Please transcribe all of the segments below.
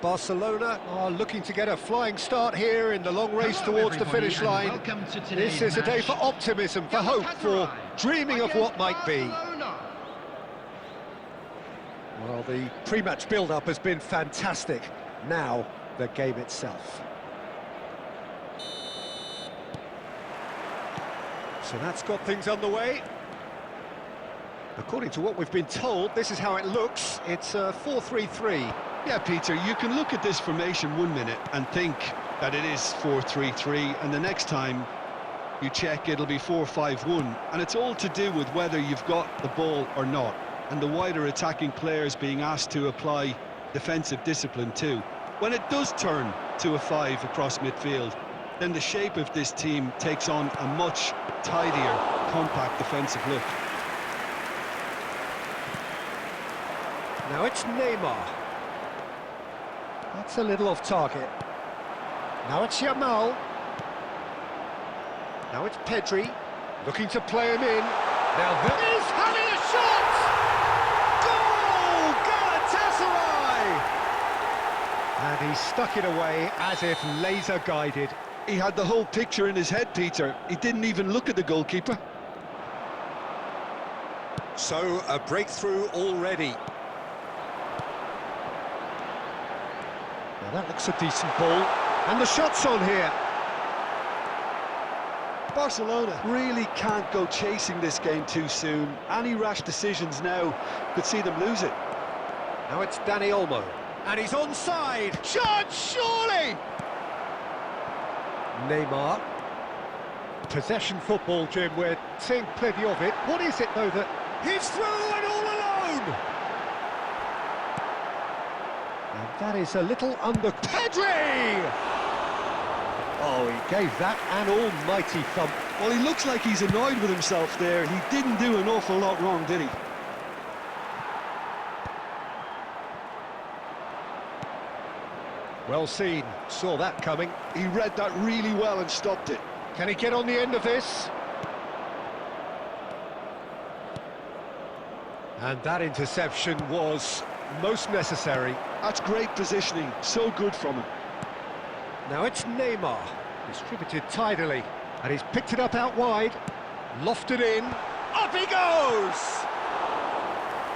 Barcelona are looking to get a flying start here in the long race towards the finish line. This is a day for optimism, for hope, for dreaming of what might be. Well, the pre-match build-up has been fantastic. Now, the game itself. So that's got things underway. According to what we've been told, this is how it looks. It's a 4-3-3. Yeah, Peter, you can look at this formation 1 minute and think that it is 4-3-3, and the next time you check it'll be 4-5-1, and it's all to do with whether you've got the ball or not, and the wider attacking players being asked to apply defensive discipline too. When it does turn to a 5 across midfield, then the shape of this team takes on a much tidier, compact defensive look. Now it's Neymar. That's a little off target. Now it's Yamal. Now it's Pedri, looking to play him in. Now there is having a shot! Goal! Galatasaray! And he stuck it away as if laser-guided. He had the whole picture in his head, Peter. He didn't even look at the goalkeeper. So, a breakthrough already. Now that looks a decent ball. And the shot's on here. Barcelona really can't go chasing this game too soon. Any rash decisions now could see them lose it. Now it's Dani Olmo. And he's onside. Shot, surely! Neymar. Possession football, Jim, we're seeing plenty of it. What is it, though, that he's through and all alone? And that is a little under... Pedri! Oh, he gave that an almighty thump. Well, he looks like he's annoyed with himself there. He didn't do an awful lot wrong, did he? Well seen, saw that coming. He read that really well and stopped it. Can he get on the end of this? And that interception was most necessary. That's great positioning, so good from him. Now it's Neymar, distributed tidily, and he's picked it up out wide, lofted in, up he goes!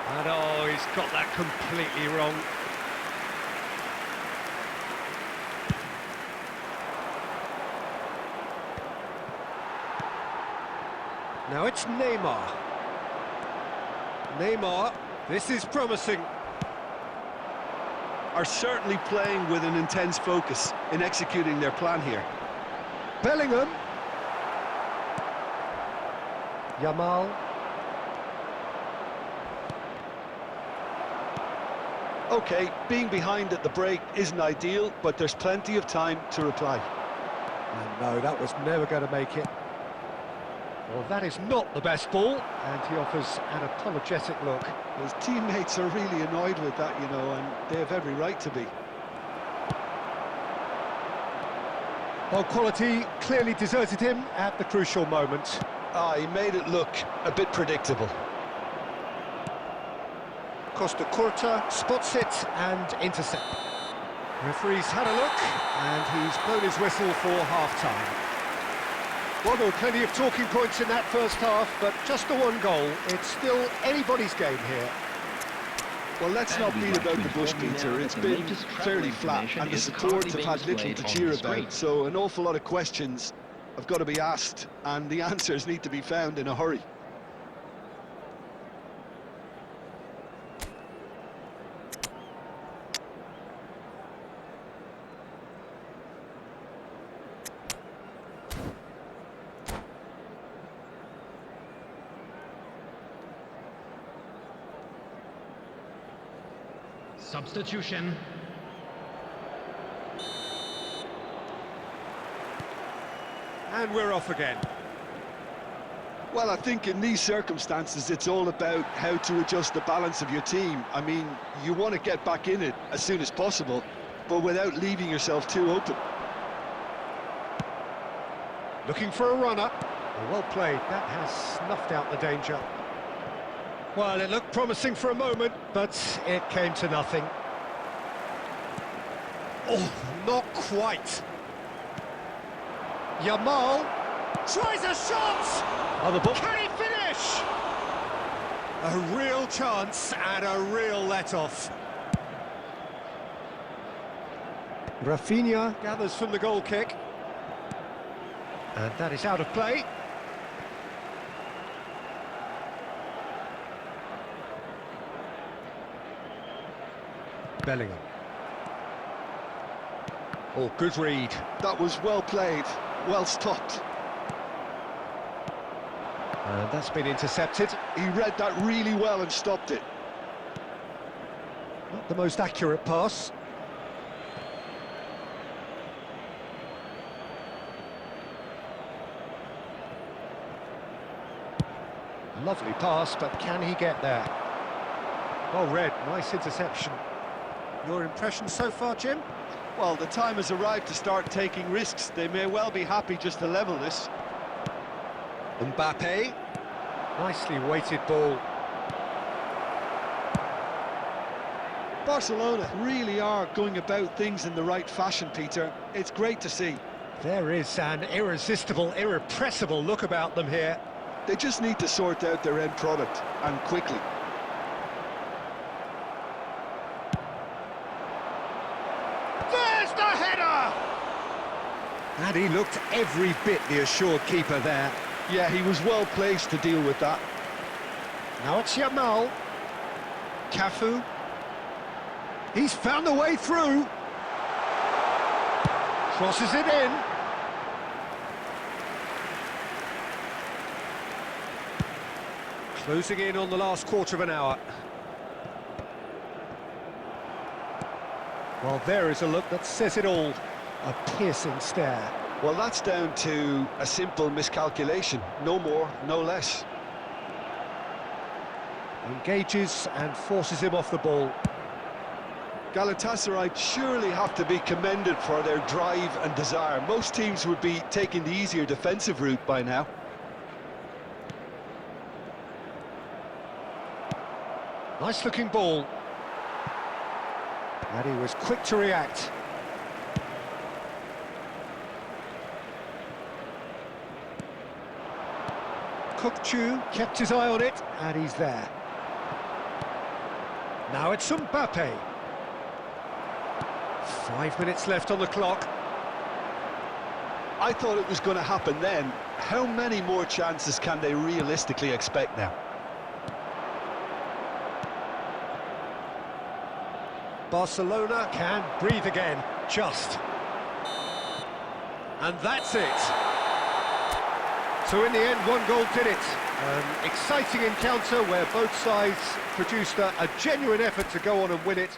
And oh, he's got that completely wrong. Now it's Neymar. Neymar, this is promising. Are certainly playing with an intense focus in executing their plan here. Bellingham. Yamal. Okay, being behind at the break isn't ideal, but there's plenty of time to reply. And no, that was never going to make it. Well, that is not the best ball, and he offers an apologetic look. His teammates are really annoyed with that, you know, and they have every right to be. Well, quality clearly deserted him at the crucial moment. He made it look a bit predictable. Costa Curta spots it and intercept. Referee's had a look, and he's blown his whistle for half-time. Well, there were plenty of talking points in that first half, but just the one goal. It's still anybody's game here. Well, let's not beat about the bush, Peter. It's been fairly flat, and the supports have had little to cheer about, so an awful lot of questions have got to be asked, and the answers need to be found in a hurry. Substitution. And we're off again. Well, I think in these circumstances, it's all about how to adjust the balance of your team. I mean, you want to get back in it as soon as possible, but without leaving yourself too open. Looking for a runner. Well played, that has snuffed out the danger. Well, it looked promising for a moment, but it came to nothing. Oh, not quite. Yamal tries a shot! On the ball. Can he finish? A real chance and a real let-off. Rafinha gathers from the goal kick. And that is out of play. Bellingham. Oh, good read. That was well played, well stopped. And that's been intercepted. He read that really well and stopped it. Not the most accurate pass. Lovely pass, but can he get there? Well read, nice interception. Your impression so far, Jim? Well, the time has arrived to start taking risks. They may well be happy just to level this. Mbappe. Nicely weighted ball. Barcelona really are going about things in the right fashion, Peter. It's great to see. There is an irresistible, irrepressible look about them here. They just need to sort out their end product, and quickly. There's the header! And he looked every bit the assured keeper there. Yeah, he was well placed to deal with that. Now it's Yamal. Cafu. He's found the way through. Crosses it in. Closing in on the last quarter of an hour. Well, there is a look that says it all. A piercing stare. Well, that's down to a simple miscalculation. No more, no less. Engages and forces him off the ball. Galatasaray surely have to be commended for their drive and desire. Most teams would be taking the easier defensive route by now. Nice looking ball. And he was quick to react. Kukçu kept his eye on it, and he's there. Now it's Mbappe. 5 minutes left on the clock. I thought it was going to happen then. How many more chances can they realistically expect now? Barcelona can breathe again, just. And that's it. So in the end, one goal did it. An exciting encounter where both sides produced a genuine effort to go on and win it.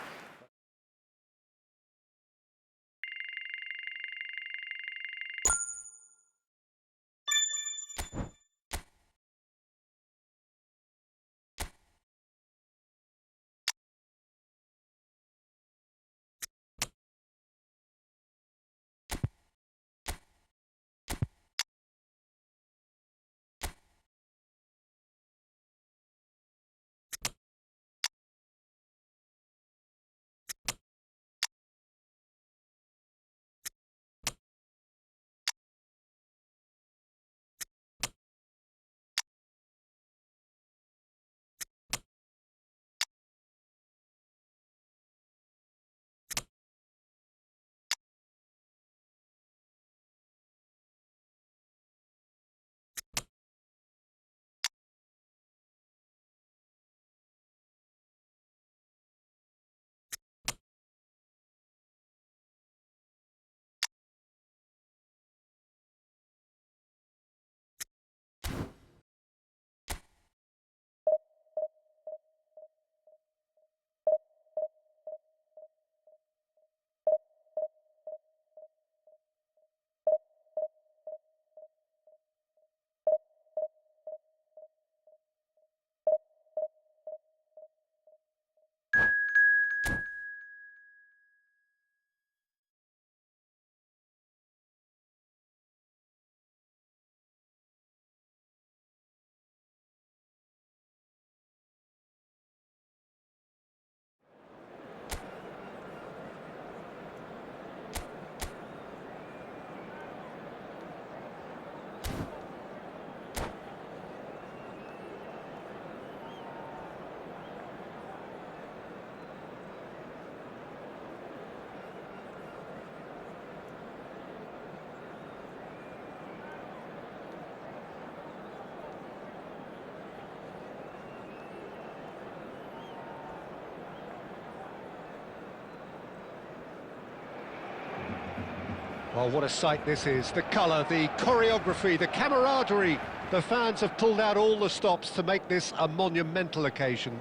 Well, what a sight this is. The colour, the choreography, the camaraderie. The fans have pulled out all the stops to make this a monumental occasion.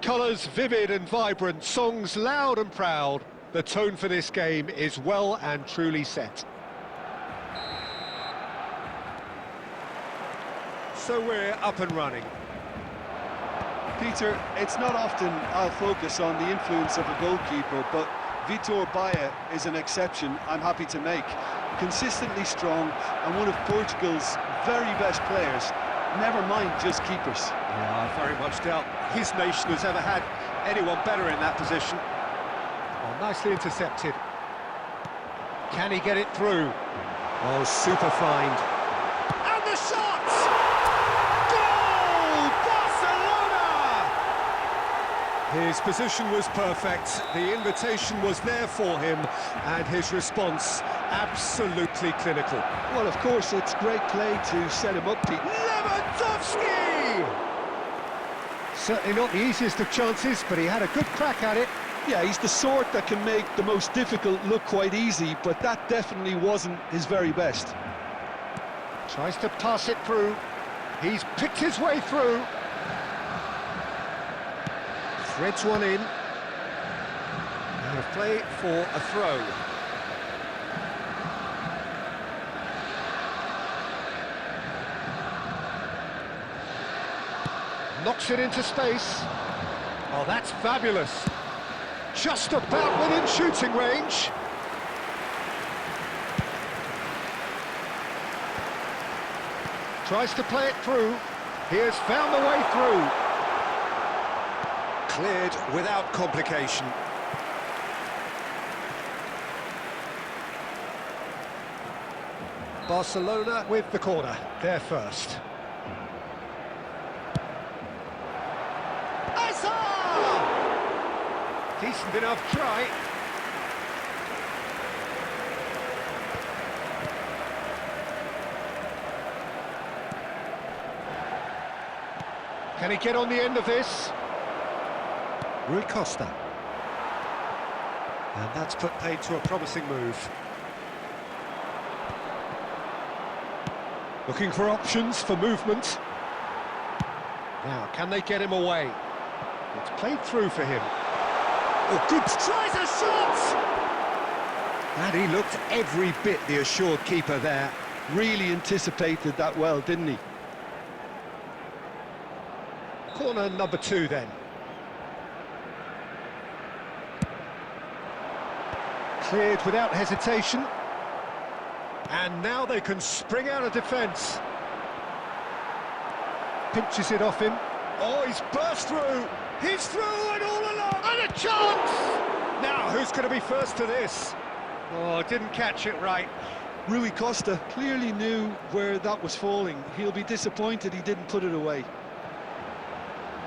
Colours vivid and vibrant, songs loud and proud. The tone for this game is well and truly set. So we're up and running. Peter, it's not often I'll focus on the influence of a goalkeeper, but Vitor Baia is an exception I'm happy to make. Consistently strong and one of Portugal's very best players, never mind just keepers. Yeah, I very much doubt his nation has ever had anyone better in that position. Oh, nicely intercepted. Can he get it through? Oh, super find. And the shot! Goal! Barcelona! His position was perfect, the invitation was there for him, and his response absolutely clinical. Well, of course, it's great play to set him up, Pete. Lewandowski! Certainly not the easiest of chances, but he had a good crack at it. Yeah, he's the sort that can make the most difficult look quite easy, but that definitely wasn't his very best. Tries to pass it through. He's picked his way through. Threads one in. And a play for a throw. Knocks it into space. Oh, that's fabulous. Just about within shooting range. Tries to play it through. He has found the way through. Cleared without complication. Barcelona with the corner. They're first. Decent enough try. Can he get on the end of this? Rui Costa. And that's put paid to a promising move. Looking for options for movement. Now, can they get him away? It's played through for him. Oh, good, tries a shot! And he looked every bit the assured keeper there. Really anticipated that well, didn't he? Corner number 2 then. Cleared without hesitation. And now they can spring out of defence. Pinches it off him. Oh, he's burst through. He's through and all along. And a chance! Now, who's going to be first to this? Oh, didn't catch it right. Rui Costa clearly knew where that was falling. He'll be disappointed he didn't put it away.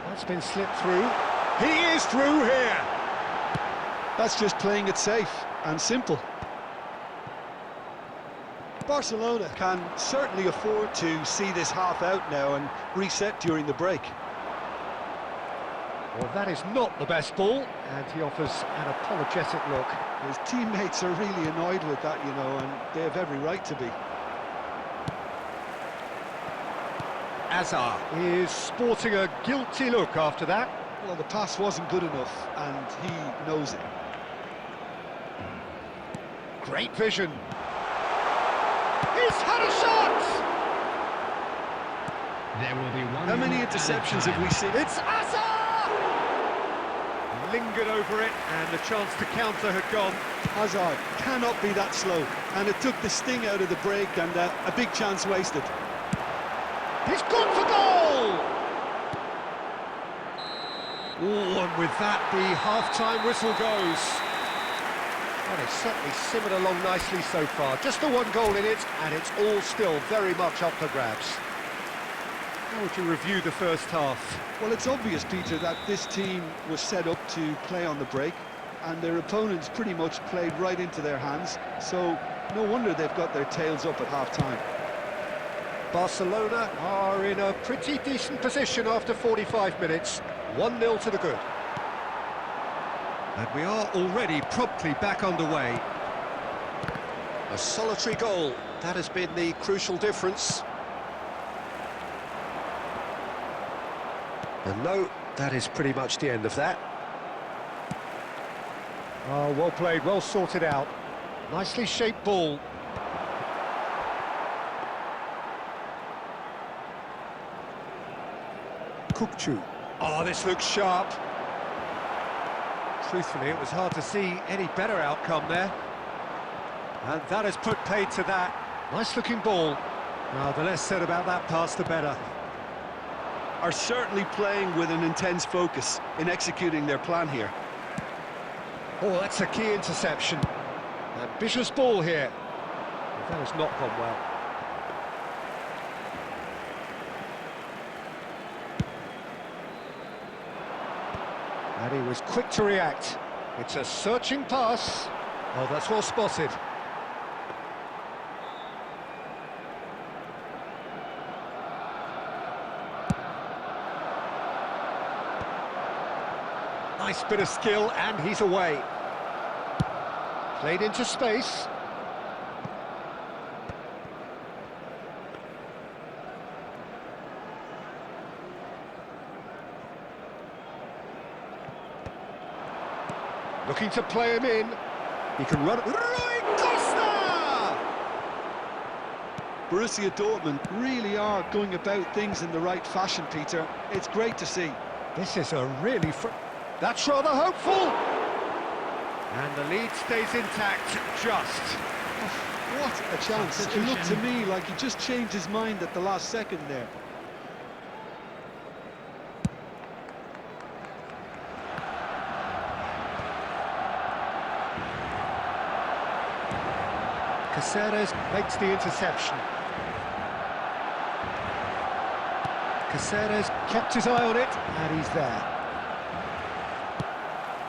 That's been slipped through. He is through here! That's just playing it safe and simple. Barcelona can certainly afford to see this half out now and reset during the break. Well, that is not the best ball, and he offers an apologetic look. His teammates are really annoyed with that, you know, and they have every right to be. Hazard is sporting a guilty look after that. Well, the pass wasn't good enough, and he knows it. Great vision. He's had a shot! There will be one. How many interceptions have we seen? It's Hazard! Lingered over it, and the chance to counter had gone. Hazard cannot be that slow, and it took the sting out of the break, and a big chance wasted. He's gone for goal! Oh, and with that, the half-time whistle goes. Well, they've certainly simmered along nicely so far. Just the one goal in it, and it's all still very much up for grabs. How would you review the first half? Well, it's obvious, Peter, that this team was set up to play on the break, and their opponents pretty much played right into their hands, so no wonder they've got their tails up at half-time. Barcelona are in a pretty decent position after 45 minutes. 1-0 to the good. And we are already promptly back underway. A solitary goal, that has been the crucial difference. And no, that is pretty much the end of that. Oh, well played, well sorted out. Nicely shaped ball. Kukçu. Oh, this looks sharp. Truthfully, it was hard to see any better outcome there. And that has put paid to that. Nice-looking ball. Now, the less said about that pass, the better. Are certainly playing with an intense focus in executing their plan here. Oh, that's a key interception. Ambitious ball here. But that has not gone well. And he was quick to react. It's a searching pass. Oh, that's well spotted. Nice bit of skill, and he's away. Played into space. Looking to play him in. He can run. Rui Costa! Borussia Dortmund really are going about things in the right fashion, Peter. It's great to see. This is a really... That's rather hopeful! And the lead stays intact, just. What a chance. It looked to me like he just changed his mind at the last second there. Caceres makes the interception. Caceres kept his eye on it, and he's there.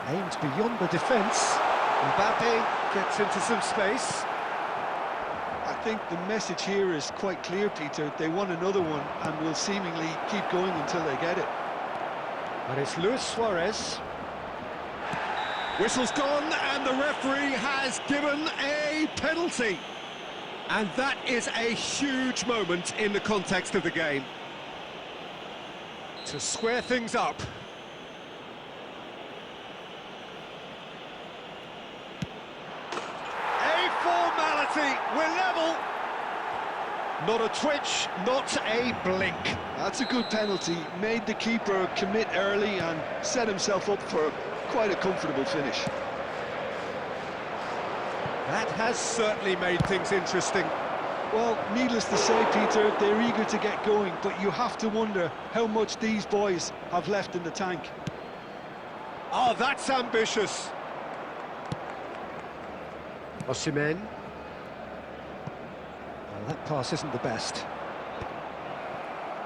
Aimed beyond the defence. Mbappe gets into some space. I think the message here is quite clear, Peter. They want another one and will seemingly keep going until they get it. And it's Luis Suarez. Whistle's gone, and the referee has given a penalty. And that is a huge moment in the context of the game. To square things up. A formality, we're level. Not a twitch, not a blink. That's a good penalty. Made the keeper commit early and set himself up for quite a comfortable finish. That has certainly made things interesting. Well, needless to say, Peter, they're eager to get going, but you have to wonder how much these boys have left in the tank. Oh, that's ambitious. Osimhen. Well, that pass isn't the best.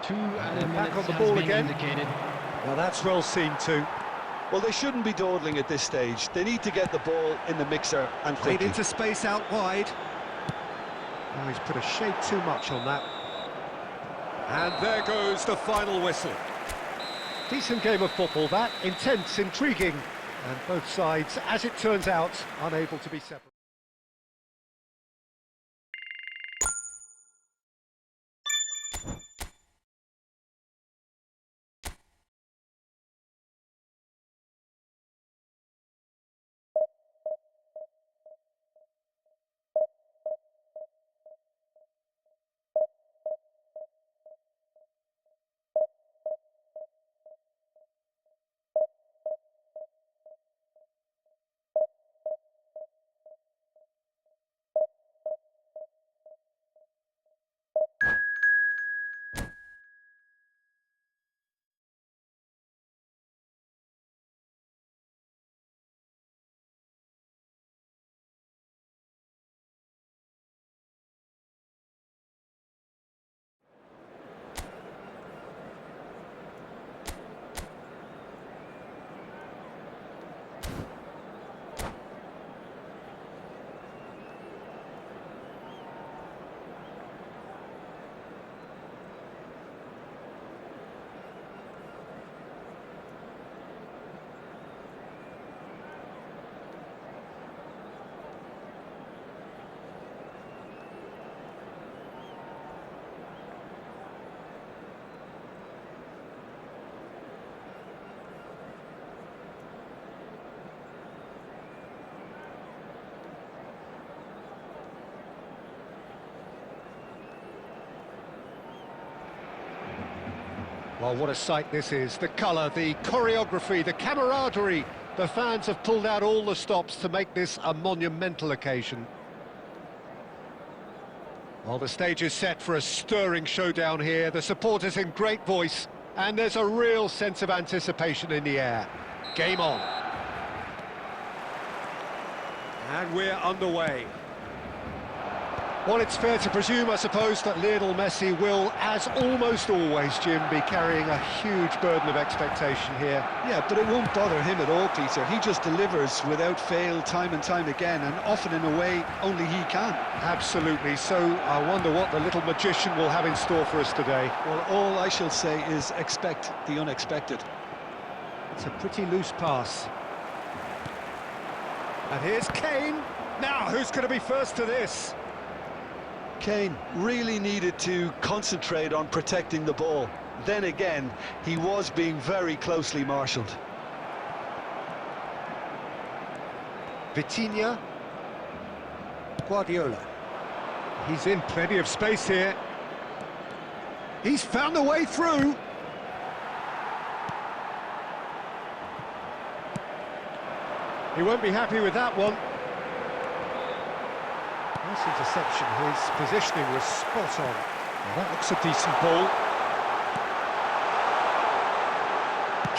2 added Back minutes on the has ball been again. indicated. Well, that's well seen too. Well, they shouldn't be dawdling at this stage. They need to get the ball in the mixer and Played quickly. into space out wide. Oh, he's put a shade too much on that. And there goes the final whistle. Decent game of football, that. Intense, intriguing. And both sides, as it turns out, unable to be separated. Oh, what a sight this is. The colour, the choreography, the camaraderie. The fans have pulled out all the stops to make this a monumental occasion. Well, the stage is set for a stirring showdown here. The supporters in great voice, and there's a real sense of anticipation in the air. Game on. And we're underway. Well, it's fair to presume, I suppose, that Lionel Messi will, as almost always, Jim, be carrying a huge burden of expectation here. Yeah, but it won't bother him at all, Peter. He just delivers without fail time and time again, and often in a way only he can. Absolutely. So I wonder what the little magician will have in store for us today. Well, all I shall say is expect the unexpected. It's a pretty loose pass. And here's Kane. Now, who's going to be first to this? Kane really needed to concentrate on protecting the ball. Then again, he was being very closely marshalled. Vitinha. Guardiola. He's in plenty of space here. He's found a way through. He won't be happy with that one. Nice interception, his positioning was spot on. Well, that looks a decent ball.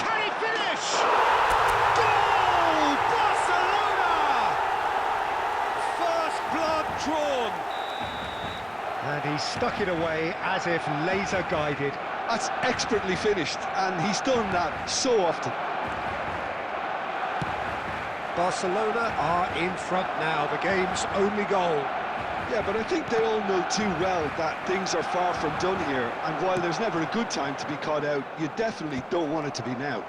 Can he finish? Goal! Barcelona! First blood drawn. And he stuck it away as if laser guided. That's expertly finished, and he's done that so often. Barcelona are in front now, the game's only goal. Yeah, but I think they all know too well that things are far from done here, and while there's never a good time to be caught out, you definitely don't want it to be now.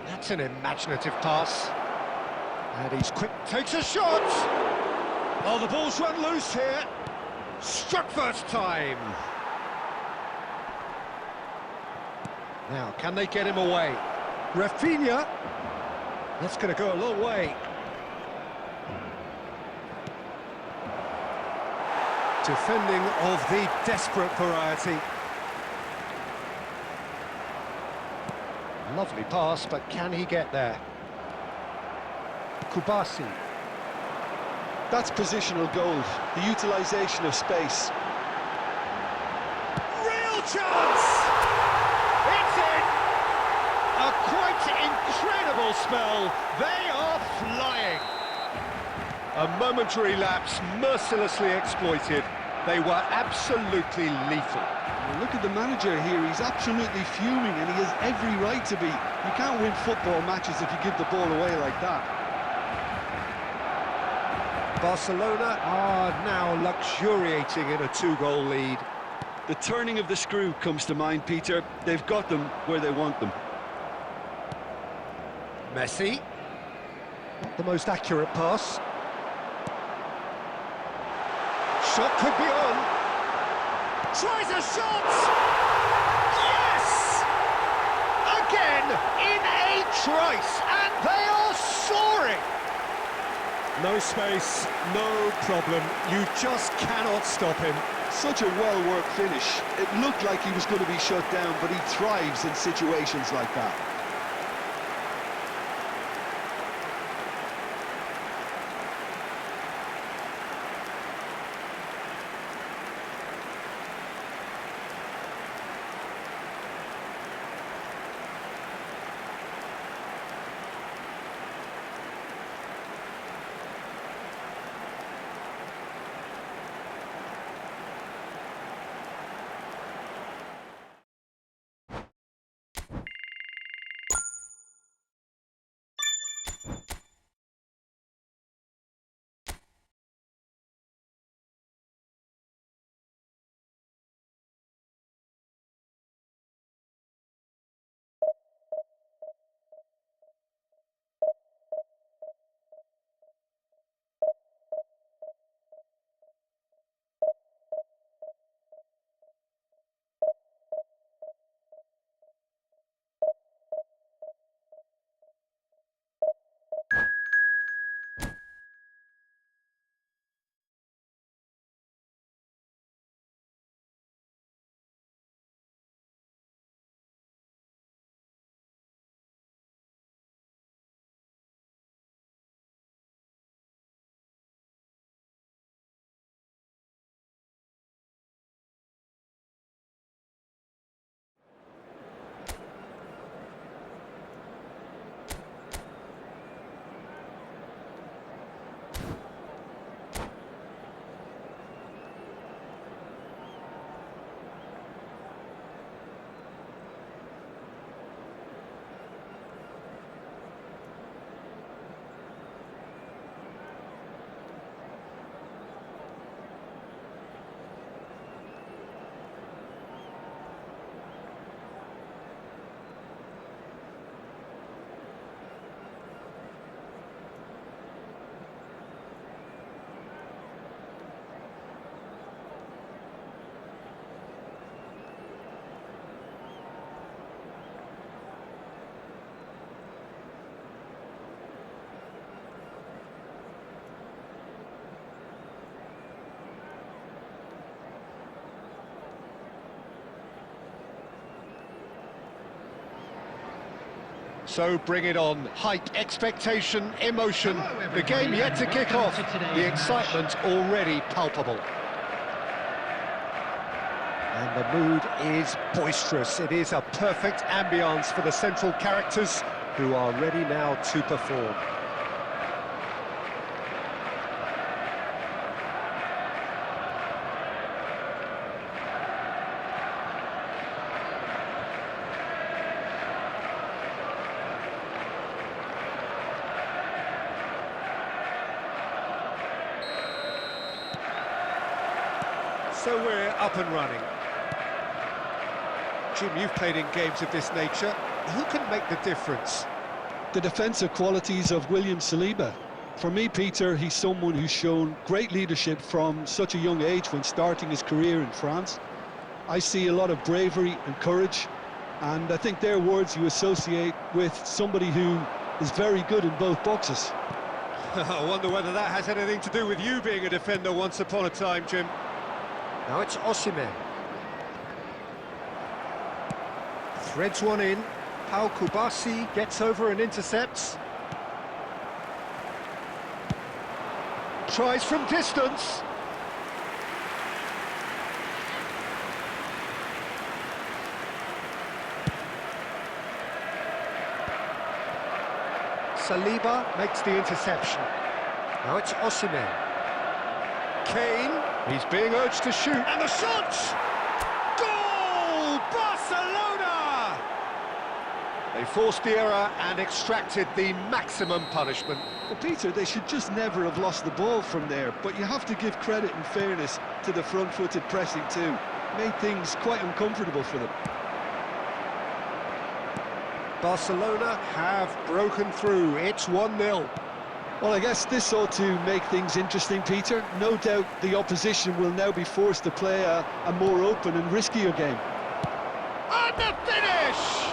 That's an imaginative pass. And he's quick, takes a shot! Oh, the ball's run loose here. Struck first time. Now, can they get him away? Rafinha. That's going to go a long way. Defending of the desperate variety. Lovely pass, but can he get there? Kubasi. That's positional gold, the utilisation of space. Real chance! It's in! A quite incredible spell. They are flying. A momentary lapse mercilessly exploited. They were absolutely lethal. Well, look at the manager here, he's absolutely fuming and he has every right to be. You can't win football matches if you give the ball away like that. Barcelona are now luxuriating in a 2-goal lead. The turning of the screw comes to mind, Peter. They've got them where they want them. Messi. Not the most accurate pass. Shot could be on. Tries a shot! Yes! Again, in a trice, and they are soaring! No space, no problem. You just cannot stop him. Such a well-worked finish. It looked like he was going to be shut down, but he thrives in situations like that. So bring it on. Hype, expectation, emotion. The game yet to kick off. The excitement already palpable. And the mood is boisterous. It is a perfect ambience for the central characters who are ready now to perform. So we're up and running. Jim, you've played in games of this nature. Who can make the difference? The defensive qualities of William Saliba. For me, Peter, he's someone who's shown great leadership from such a young age when starting his career in France. I see a lot of bravery and courage, and I think they're words you associate with somebody who is very good in both boxes. I wonder whether that has anything to do with you being a defender once upon a time, Jim. Now it's Osimhen. Threads one in. Pau Kubasi gets over and intercepts. Tries from distance. Saliba makes the interception. Now it's Osimhen. Kane, he's being urged to shoot, and the shot! Goal! Barcelona! They forced the error and extracted the maximum punishment. Well, Peter, they should just never have lost the ball from there, but you have to give credit and fairness to the front-footed pressing too. Made things quite uncomfortable for them. Barcelona have broken through. It's 1-0. Well, I guess this ought to make things interesting, Peter. No doubt the opposition will now be forced to play a more open and riskier game. And the finish!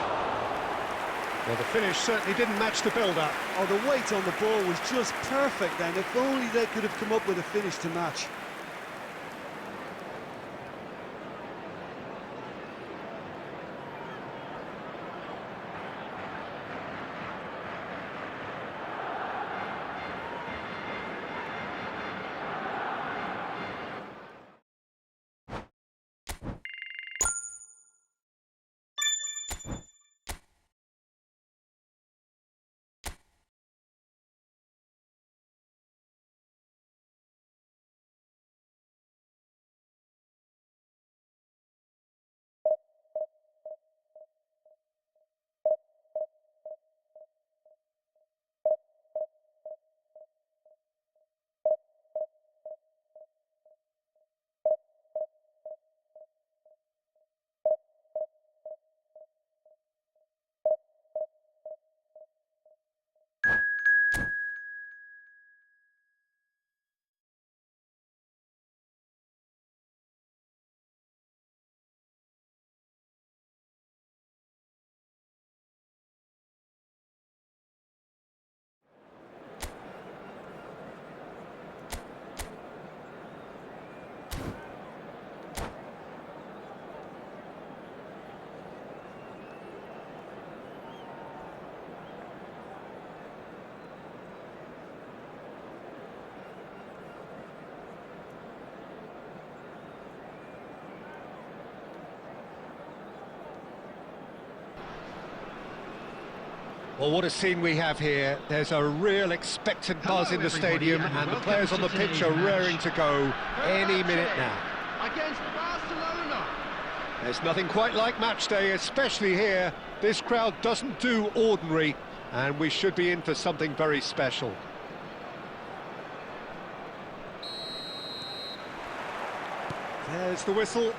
Well, the finish certainly didn't match the build-up. Oh, the weight on the ball was just perfect then. If only they could have come up with a finish to match. Well, what a scene we have here. There's a real expectant buzz in the stadium, and the players on the pitch are raring to go any minute now. Against Barcelona. There's nothing quite like match day, especially here. This crowd doesn't do ordinary, and we should be in for something very special. There's the whistle.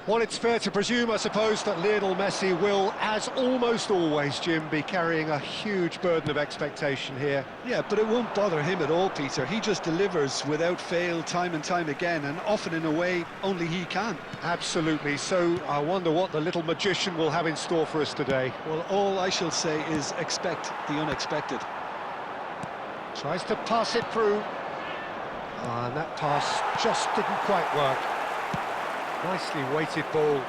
Well, it's fair to presume, I suppose, that Lionel Messi will, as almost always, Jim, be carrying a huge burden of expectation here. Yeah, but it won't bother him at all, Peter. He just delivers without fail time and time again, and often in a way only he can. Absolutely. So I wonder what the little magician will have in store for us today. Well, all I shall say is expect the unexpected. Tries to pass it through. And that pass just didn't quite work. Nicely weighted ball.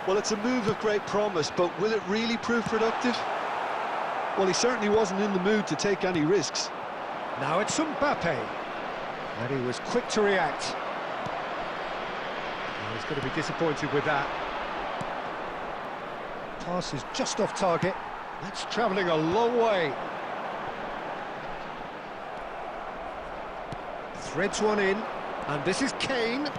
Well, it's a move of great promise, but will it really prove productive? Well, he certainly wasn't in the mood to take any risks. Now it's Mbappe, and he was quick to react. He's going to be disappointed with that. Pass is just off target. That's travelling a long way. Threads one in, and this is Kane.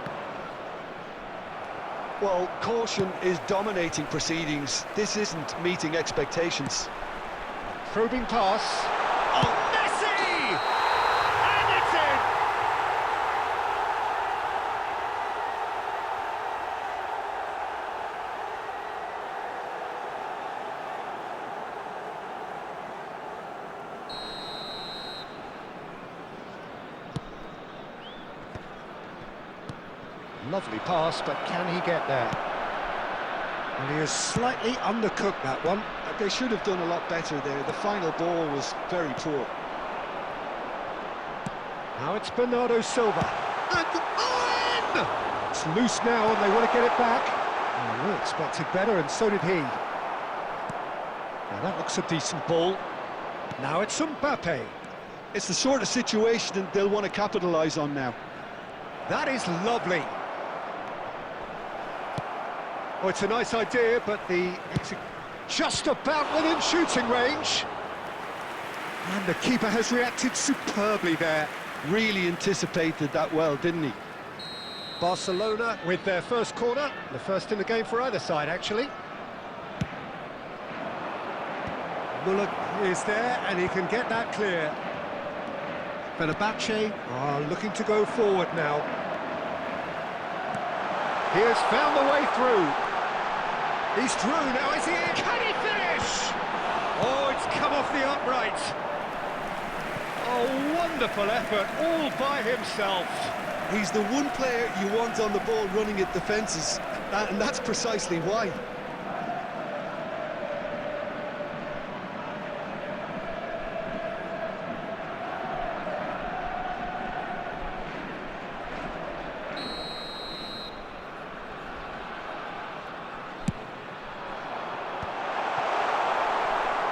Well, caution is dominating proceedings. This isn't meeting expectations. Probing pass. Oh, Messi! And it's in! Lovely pass, but can he get there? And he is slightly undercooked, that one. They should have done a lot better there. The final ball was very poor. Now it's Bernardo Silva. And in! It's loose now and they want to get it back. Oh, we expected better, and so did he. Now that looks a decent ball. Now it's Mbappe. It's the sort of situation that they'll want to capitalise on now. That is lovely. Oh, it's a nice idea, but it's just about within shooting range. And the keeper has reacted superbly there. Really anticipated that well, didn't he? Barcelona with their first corner, the first in the game for either side, actually. Muller is there, and he can get that clear. Fenerbahce are looking to go forward now. He has found the way through. He's through now, is he? Can he finish? Oh, it's come off the upright. Oh, wonderful effort, all by himself. He's the one player you want on the ball running at defences, and that's precisely why.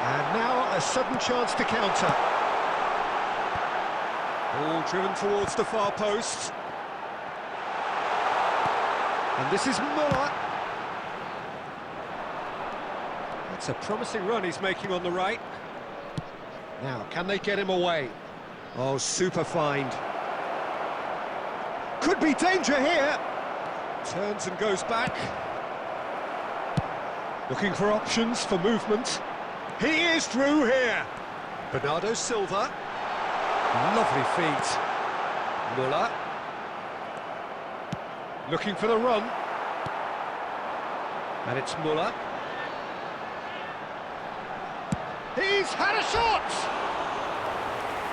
And now a sudden chance to counter. Ball driven towards the far post. And this is Muller. That's a promising run he's making on the right. Now, can they get him away? Oh, super find. Could be danger here. Turns and goes back. Looking for options for movement. He is through here. Bernardo Silva. Lovely feet. Muller. Looking for the run. And it's Muller. He's had a shot!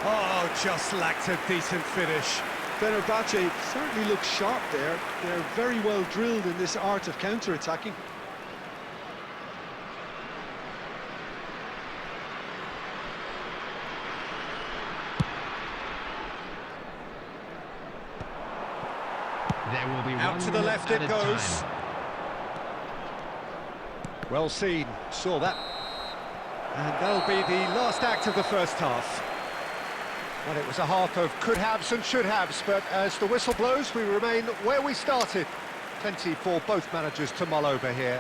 Oh, just lacked a decent finish. Fenerbahce certainly looks sharp there. They're very well drilled in this art of counter-attacking. There will be Out to the left it goes. Well seen, saw that. And that'll be the last act of the first half. Well, it was a half of could-haves and should-haves, but as the whistle blows, we remain where we started. Plenty for both managers to mull over here.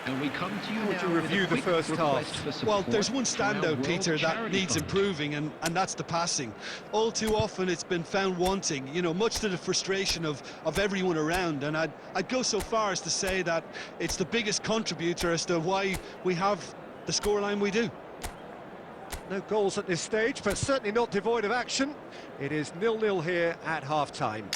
And we come to you How would now you review with a the quick first request half? for support Well, there's one from our standout, World Peter, that Charity needs Fund. improving, and that's the passing. All too often it's been found wanting, you know, much to the frustration of everyone around, and I'd go so far as to say that it's the biggest contributor as to why we have the scoreline we do. No goals at this stage, but certainly not devoid of action. It is 0-0 here at half-time.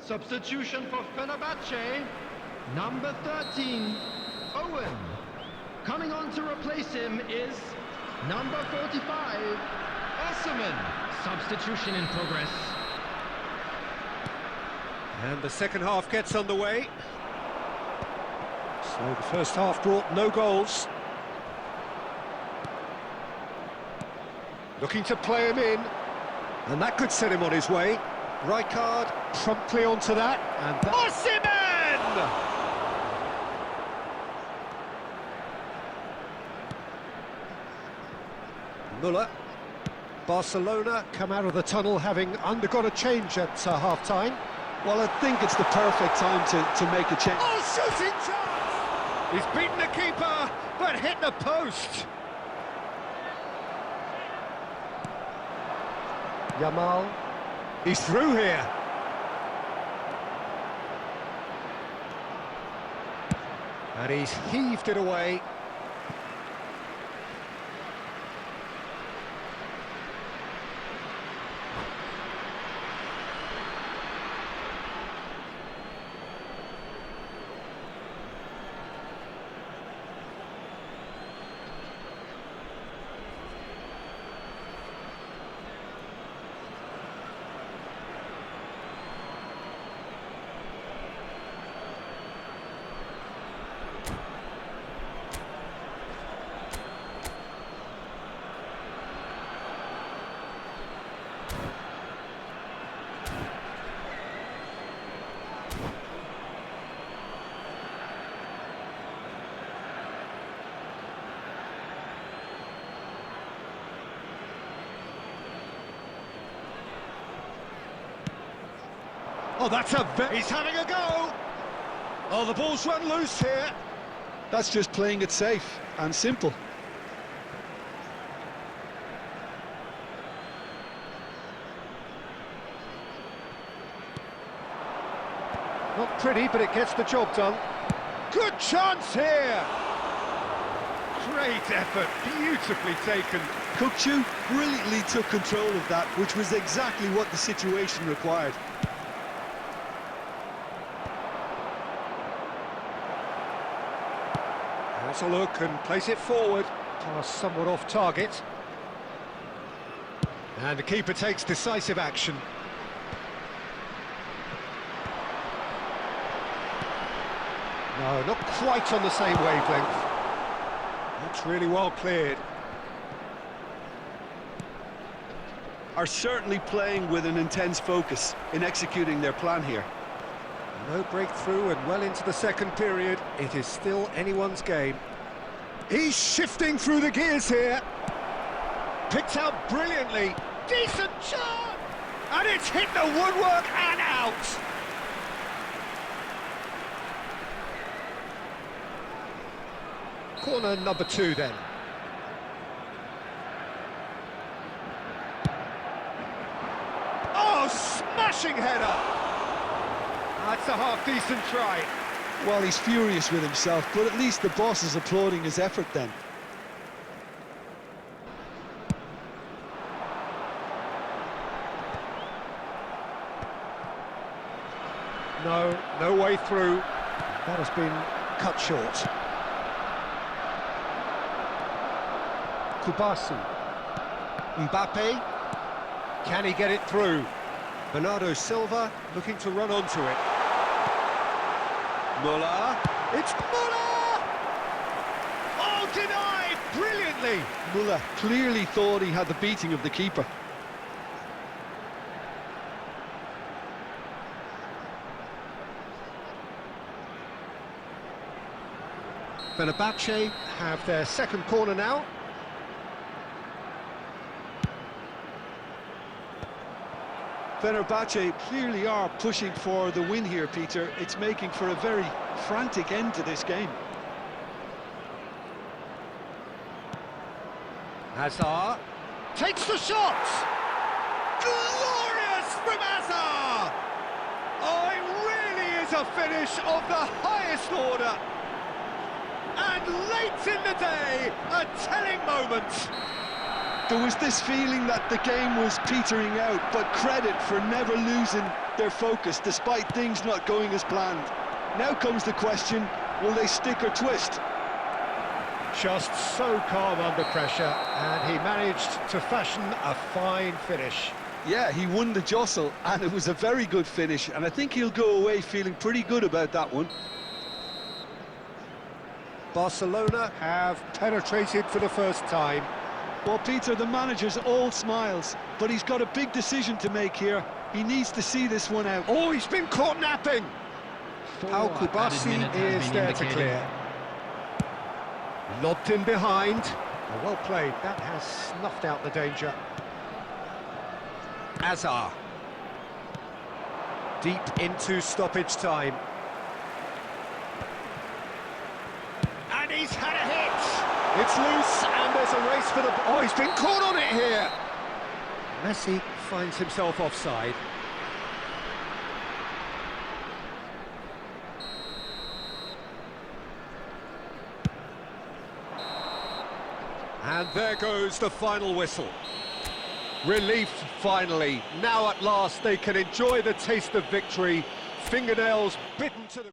Substitution for Fenerbahce, number 13, Owen. Coming on to replace him is Number 45, Osserman. Substitution in progress. And the second half gets underway. So the first half brought no goals. Looking to play him in. And that could set him on his way. Rijkaard promptly onto that. And Osimhen! Müller. Barcelona come out of the tunnel having undergone a change at half-time. Well, I think it's the perfect time to make a change. Oh, shooting chance! He's beaten the keeper, but hit the post. Yamal. He's through here. And he's heaved it away. Oh, that's he's having a go! Oh, the ball's run loose here. That's just playing it safe and simple. Not pretty, but it gets the job done. Good chance here! Great effort, beautifully taken. Kukçu brilliantly took control of that, which was exactly what the situation required. Has a look and plays it forward. Pass somewhat off target. And the keeper takes decisive action. No, not quite on the same wavelength. That's really well cleared. Are certainly playing with an intense focus in executing their plan here. No breakthrough and well into the second period. It is still anyone's game. He's shifting through the gears here. Picked out brilliantly. Decent shot! And it's hit the woodwork and out. Corner number 2 then. Oh, smashing header! That's a half-decent try. Well, he's furious with himself, but at least the boss is applauding his effort then. No way through. That has been cut short. Kubasi. Mbappe. Can he get it through? Bernardo Silva looking to run onto it. Müller. It's Müller! Oh, denied brilliantly! Müller clearly thought he had the beating of the keeper. Fenerbahce have their second corner now. Fenerbahce clearly are pushing for the win here, Peter. It's making for a very frantic end to this game. Hazard takes the shot! Glorious from Hazard! Oh, it really is a finish of the highest order. And late in the day, a telling moment. There was this feeling that the game was petering out, but credit for never losing their focus despite things not going as planned. Now comes the question, will they stick or twist? Just so calm under pressure, and he managed to fashion a fine finish. Yeah, he won the jostle, and it was a very good finish, and I think he'll go away feeling pretty good about that one. Barcelona have penetrated for the first time. Well, Peter, the manager's all smiles, but he's got a big decision to make here. He needs to see this one out. Oh, he's been caught napping! Al Kubasi is there to clear. Lobbed in behind. Oh, well played. That has snuffed out the danger. Azar. Deep into stoppage time. And he's had a hit! It's loose, and there's a race for the... Oh, he's been caught on it here! Messi finds himself offside. And there goes the final whistle. Relief, finally. Now at last they can enjoy the taste of victory. Fingernails bitten to the...